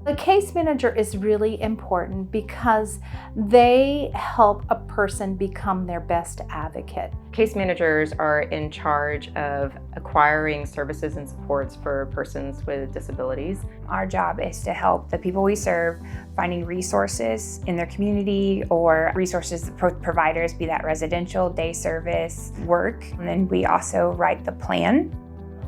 The case manager is really important because they help a person become their best advocate. Case managers are in charge of acquiring services and supports for persons with disabilities. Our job is to help the people we serve finding resources in their community or resources for providers, be that residential, day service, work. And then we also write the plan.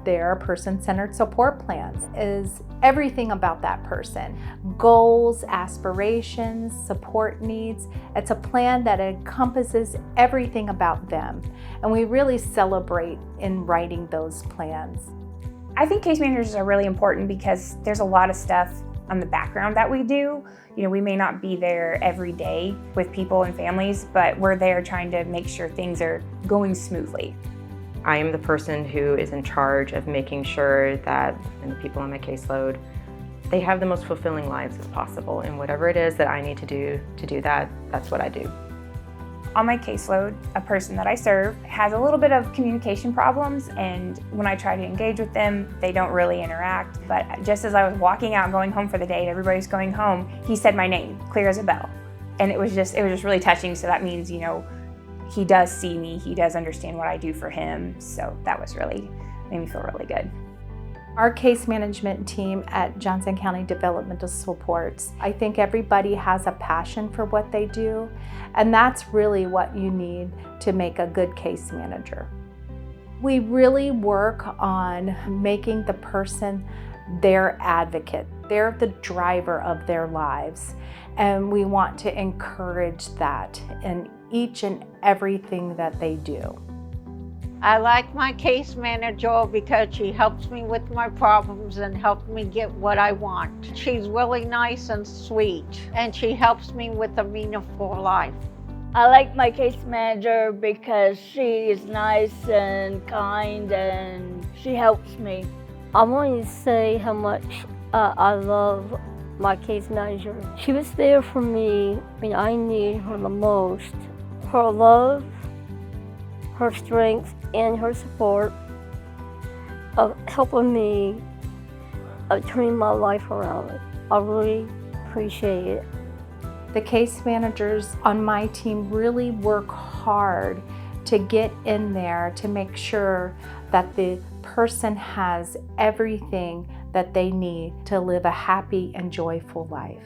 Their person-centered support plans is everything about that person. Goals, aspirations, support needs. It's a plan that encompasses everything about them. And we really celebrate in writing those plans. I think case managers are really important because there's a lot of stuff on the background that we do. You know, we may not be there every day with people and families, but we're there trying to make sure things are going smoothly. I am the person who is in charge of making sure that the people on my caseload, they have the most fulfilling lives as possible. And whatever it is that I need to do that, that's what I do. On my caseload, a person that I serve has a little bit of communication problems, and when I try to engage with them, they don't really interact. But just as I was walking out going home for the day and everybody's going home, he said my name, clear as a bell. And it was just really touching. So that means, you know, he does see me, he does understand what I do for him. So that made me feel really good. Our case management team at Johnson County Developmental Supports, I think everybody has a passion for what they do, and that's really what you need to make a good case manager. We really work on making the person their advocate. They're the driver of their lives, and we want to encourage that in each and everything that they do. I like my case manager because she helps me with my problems and helps me get what I want. She's really nice and sweet, and she helps me with a meaningful life. I like my case manager because she is nice and kind and she helps me. I want to say how much I love my case manager. She was there for me when I need her the most. Her love, her strength, and her support of helping me turning my life around. I really appreciate it. The case managers on my team really work hard to get in there to make sure that the person has everything that they need to live a happy and joyful life.